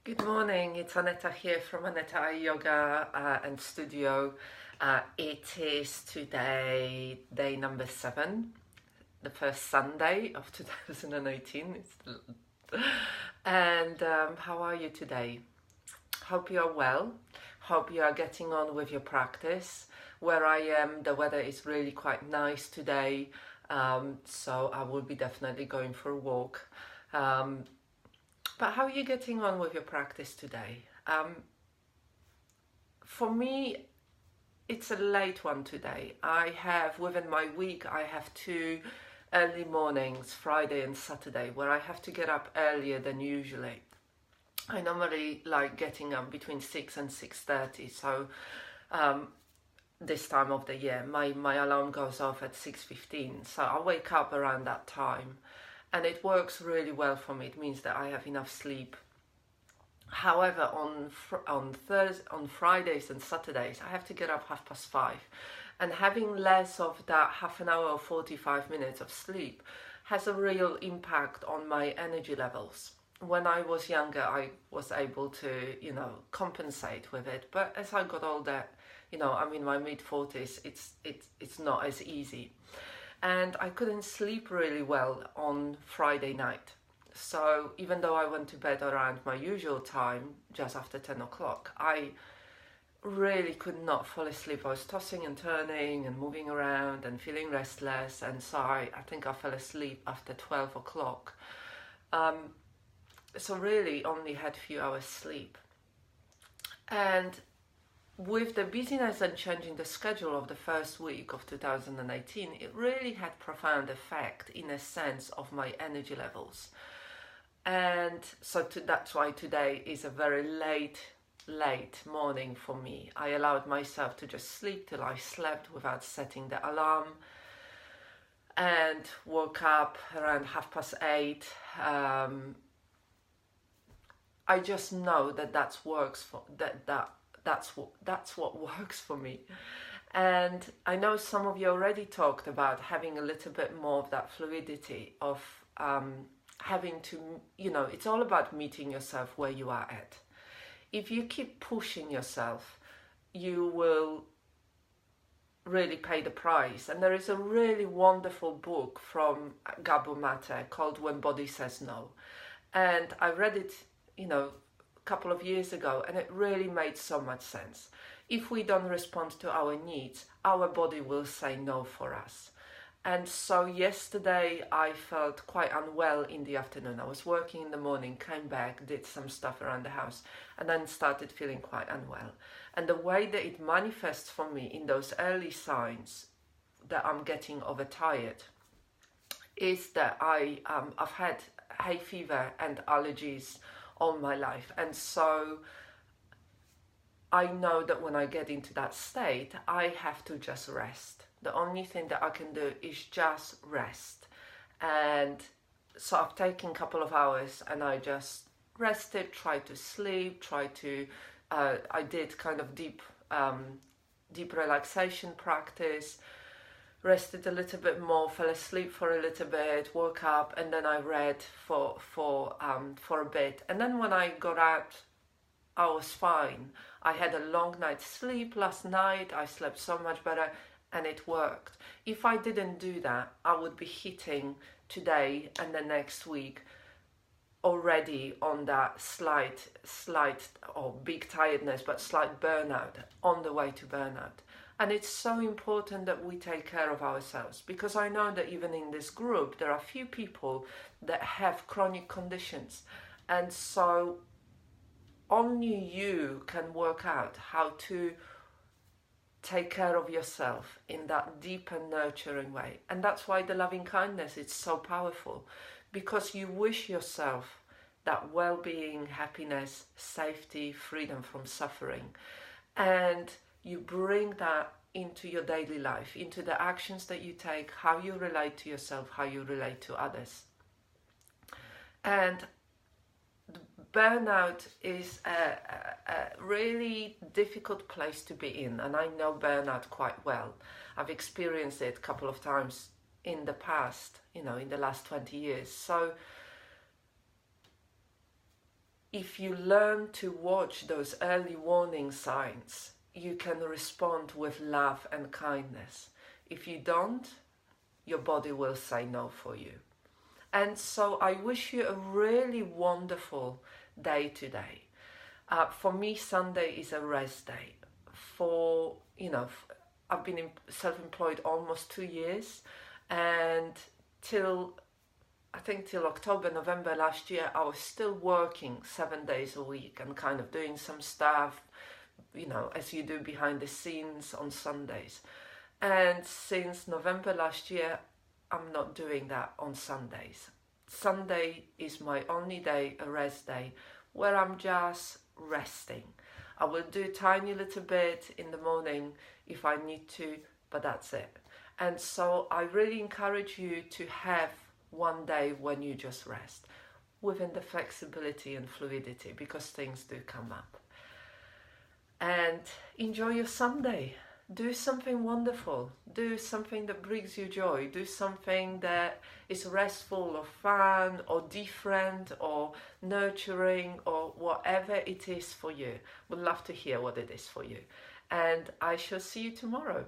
Good morning, it's Aneta here from Aneta Yoga and Studio. It is today day number 7, the first Sunday of 2018. How are you today? Hope you are well. Hope you are getting on with your practice. Where I am, the weather is really quite nice today, so I will be definitely going for a walk. But how are you getting on with your practice today? For me, it's a late one today. Within my week, I have 2 early mornings, Friday and Saturday, where I have to get up earlier than usually. I normally like getting up between 6 and 6:30, so this time of the year, my alarm goes off at 6:15, so I wake up around that time. And it works really well for me. It means that I have enough sleep. However, on Fridays and Saturdays, I have to get up 5:30, and having less of that half an hour or 45 minutes of sleep has a real impact on my energy levels. When I was younger, I was able to, compensate with it. But as I got older, I'm in my mid-40s, it's not as easy. And I couldn't sleep really well on Friday night. So even though I went to bed around my usual time, just after 10 o'clock, I really could not fall asleep. I was tossing and turning and moving around and feeling restless, and so I think I fell asleep after 12 o'clock. So really only had a few hours sleep. And with the busyness and changing the schedule of the first week of 2018, it really had profound effect in a sense of my energy levels. And so that's why today is a very late morning for me. I allowed myself to just sleep till I slept without setting the alarm, and woke up around 8:30. I just know that that's what works for me. And I know some of you already talked about having a little bit more of that fluidity of having to, it's all about meeting yourself where you are at. If you keep pushing yourself, you will really pay the price. And there is a really wonderful book from Gabor Mate called When Body Says No. And I read it, a couple of years ago, and it really made so much sense. If we don't respond to our needs, our body will say no for us. And so yesterday I felt quite unwell in the afternoon. I was working in the morning, came back, did some stuff around the house, and then started feeling quite unwell. And the way that it manifests for me in those early signs that I'm getting overtired is that I've had hay fever and allergies all my life, and so I know that when I get into that state, I have to just rest. The only thing that I can do is just rest. And so I've taken a couple of hours and I just rested, tried to sleep, I did kind of deep relaxation practice, rested a little bit more, fell asleep for a little bit, woke up, and then I read for a bit. And then when I got out, I was fine. I had a long night's sleep last night. I slept so much better, and it worked. If I didn't do that, I would be hitting today and the next week already on that slight or big tiredness, but slight burnout, on the way to burnout. And it's so important that we take care of ourselves, because I know that even in this group, there are few people that have chronic conditions. And so only you can work out how to take care of yourself in that deep and nurturing way. And that's why the loving kindness is so powerful, because you wish yourself that well-being, happiness, safety, freedom from suffering. And you bring that into your daily life, into the actions that you take, how you relate to yourself, how you relate to others. And burnout is a really difficult place to be in, and I know burnout quite well. I've experienced it a couple of times in the past, in the last 20 years. So if you learn to watch those early warning signs, you can respond with love and kindness. If you don't, your body will say no for you. And so I wish you a really wonderful day today. For me, Sunday is a rest day. I've been self-employed almost 2 years, and till October, November last year, I was still working 7 days a week and kind of doing some stuff, as you do behind the scenes on Sundays. And since November last year, I'm not doing that on Sundays. Sunday is my only day, a rest day, where I'm just resting. I will do a tiny little bit in the morning if I need to, but that's it. And so I really encourage you to have one day when you just rest, within the flexibility and fluidity, because things do come up. And enjoy your Sunday. Do something wonderful. Do something that brings you joy. Do something that is restful or fun or different or nurturing or whatever it is for you. Would love to hear what it is for you. And I shall see you tomorrow.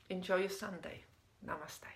Enjoy your Sunday. Namaste.